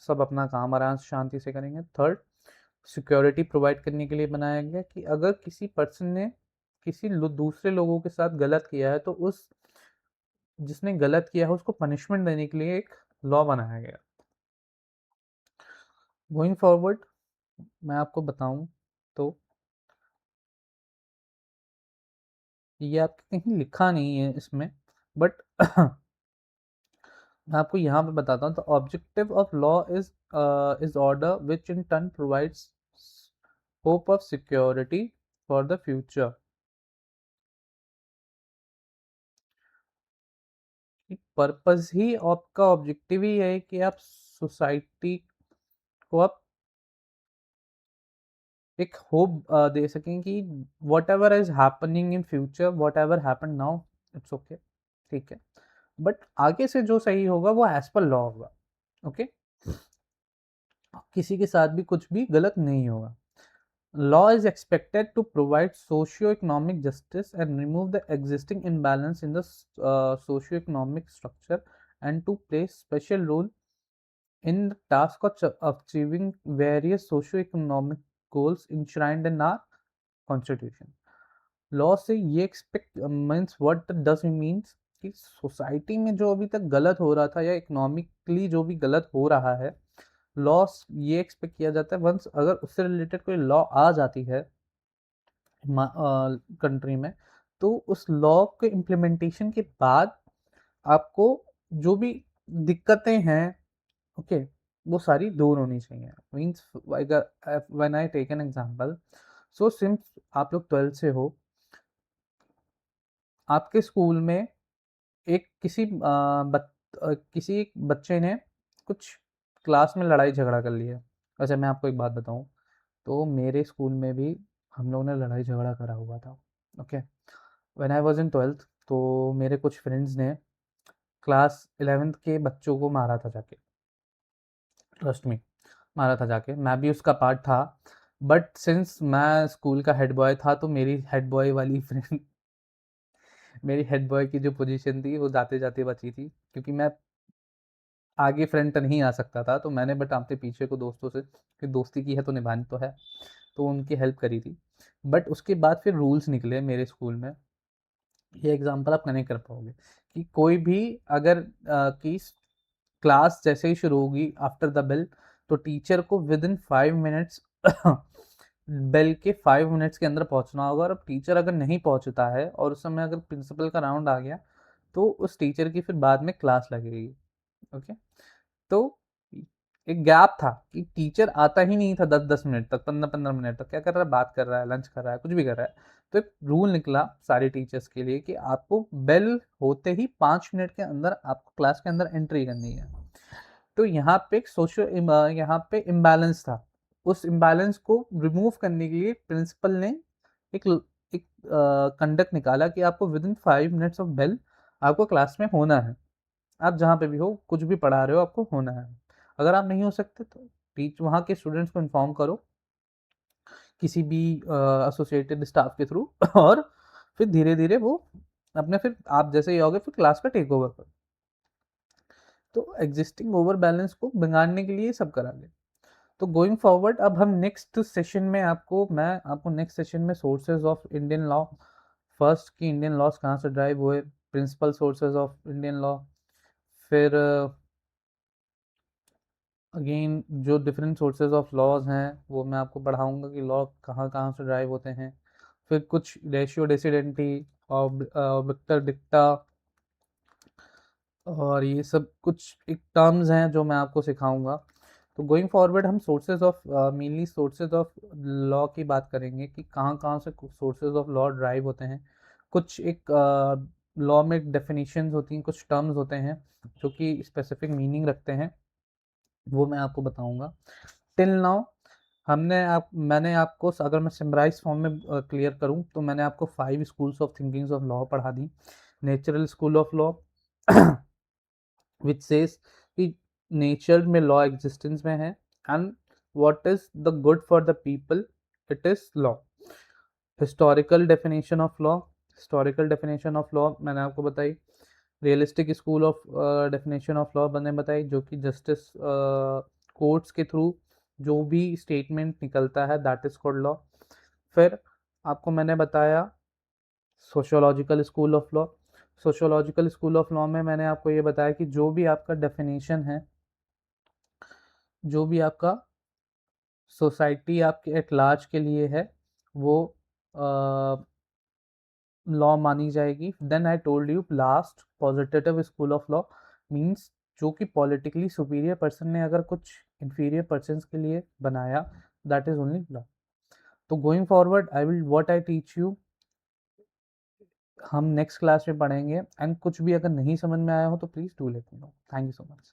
सब अपना काम आराम से शांति से करेंगे। थर्ड, सिक्योरिटी प्रोवाइड करने के लिए बनाया गया कि अगर किसी पर्सन ने दूसरे लोगों के साथ गलत किया है तो उस जिसने गलत किया है उसको पनिशमेंट देने के लिए एक लॉ बनाया गया। गोइंग फॉरवर्ड मैं आपको बताऊं तो ये आपके कहीं लिखा नहीं है इसमें, बट मैं आपको यहाँ पे बताता हूँ। The objective of law is order which in turn provides hope of security for the future. Purpose ही आपका ऑब्जेक्टिव ही है कि आप सोसाइटी को आप एक होप दे सकें कि what ever is happening in future, what ever happen now, it's okay, ठीक है, बट आगे से जो सही होगा वो एज पर लॉ होगा, ओके, किसी के साथ भी कुछ भी गलत नहीं होगा। Law is expected to provide socio-economic justice and remove the existing imbalance in the socio-economic structure, and to play special role in the task of achieving various socio-economic goals enshrined in our constitution. Law से ये expect means what does it means कि society में जो अभी तक गलत हो रहा था या इकोनॉमिकली जो भी गलत हो रहा है, लॉ ये एक्सपेक्ट किया जाता है वंस अगर उससे रिलेटेड कोई लॉ आ जाती है कंट्री में, तो उस लॉ के इम्प्लीमेंटेशन के बाद आपको जो भी दिक्कतें हैं, ओके, वो सारी दूर होनी चाहिए। Means when I take an example, so since आप लोग 12th से हो, आपके स्कूल में एक किसी एक बच्चे ने कुछ क्लास में लड़ाई झगड़ा कर लिया। वैसे मैं आपको एक बात बताऊं तो मेरे स्कूल में भी हम लोगों ने लड़ाई झगड़ा करा हुआ था, okay. When I was in 12th, तो मेरे कुछ फ्रेंड्स ने क्लास 11th के बच्चों को मारा था जाके, ट्रस्ट मी, मारा था जाके, मैं भी उसका पार्ट था। बट सिंस मैं स्कूल का हेड बॉय था तो मेरी हेड बॉय वाली फ्रेंड मेरी हेड बॉय की जो पोजीशन थी वो जाते जाते बची थी, क्योंकि मैं आगे फ्रंट नहीं आ सकता था, तो मैंने बट अपने पीछे को दोस्तों से कि दोस्ती की है तो निभानी तो है, तो उनकी हेल्प करी थी। बट उसके बाद फिर रूल्स निकले मेरे स्कूल में, ये एग्जांपल आप कनेक्ट कर पाओगे कि कोई भी अगर कि क्लास जैसे ही शुरू होगी आफ्टर द बेल, तो टीचर को विद इन 5 मिनट्स बेल के 5 मिनट्स के अंदर पहुंचना होगा। और अब टीचर अगर नहीं पहुंचता है और उस समय अगर प्रिंसिपल का राउंड आ गया, तो उस टीचर की फिर बाद में क्लास लगेगी। ओके, तो एक गैप था कि टीचर आता ही नहीं था 10-10 मिनट तक, 15-15 मिनट तक। क्या कर रहा है? बात कर रहा है, लंच कर रहा है, कुछ भी कर रहा है। तो एक रूल निकला सारे टीचर्स के लिए कि आपको बेल होते ही 5 मिनट के अंदर आपको क्लास के अंदर एंट्री करनी है। तो यहाँ पे एक यहाँ पे इम्बैलेंस था। उस इम्बैलेंस को रिमूव करने के लिए प्रिंसिपल ने एक एक कंडक्ट निकाला कि आपको within 5 minutes of bell आपको क्लास में होना है। आप जहाँ पे भी हो, कुछ भी पढ़ा रहे हो, आपको होना है। अगर आप नहीं हो सकते तो टीच वहाँ के स्टूडेंट्स को इन्फॉर्म करो किसी भी एसोसिएटेड स्टाफ के थ्रू और फिर धीरे धीरे वो अपने, फिर आप जैसे ही आओगे फिर क्लास का टेक ओवर करो। तो एग्जिस्टिंग ओवर बैलेंस को बिगाड़ने के लिए सब करा गया। तो गोइंग फॉरवर्ड अब हम नेक्स्ट सेशन में मैं आपको नेक्स्ट सेशन में sources of Indian law, first की इंडियन लॉज कहाँ से ड्राइव हुए, principal sources of Indian law, फिर अगेन जो डिफरेंट सोर्सेज ऑफ लॉज हैं वो मैं आपको पढ़ाऊंगा कि लॉ कहाँ कहाँ से ड्राइव होते हैं। फिर कुछ रेशियो डेसिडेंटी और विक्टर डिक्टा और ये सब कुछ एक टर्म्स हैं जो मैं आपको सिखाऊंगा। तो गोइंग फॉरवर्ड हम sources of mainly sources of law की बात करेंगे कि कहाँ कहाँ से सोर्सेज ऑफ लॉ ड्राइव होते हैं। कुछ एक लॉ में डेफिनेशंस होती हैं, कुछ टर्म्स होते हैं जो कि स्पेसिफिक मीनिंग रखते हैं, वो मैं आपको बताऊंगा। टिल नाउ मैंने आपको, अगर मैं समराइज फॉर्म में क्लियर करूं, तो मैंने आपको 5 schools of thinkings of law पढ़ा दी। Natural school of law which says कि नेचर में लॉ एग्जिस्टेंस में है, and what is the good for the people, it is law. Historical definition of law, historical definition of law मैंने आपको बताई। Realistic school of definition of law मैंने बताई, जो कि जस्टिस कोर्ट्स के थ्रू जो भी स्टेटमेंट निकलता है दैट इज कॉल्ड लॉ। फिर आपको मैंने बताया sociological school of law. Sociological school of law में मैंने आपको ये बताया कि जो भी आपका डेफिनेशन है, जो भी आपका सोसाइटी आपके एट लार्ज के लिए है, वो लॉ मानी जाएगी। Then I told you last positive school of law means जो कि पॉलिटिकली सुपीरियर पर्सन ने अगर कुछ इंफीरियर पर्सन के लिए बनाया, दैट इज ओनली लॉ। तो going forward I will what I teach you, हम नेक्स्ट क्लास में पढ़ेंगे। एंड कुछ भी अगर नहीं समझ में आया हो तो please do let me know. Thank you so much.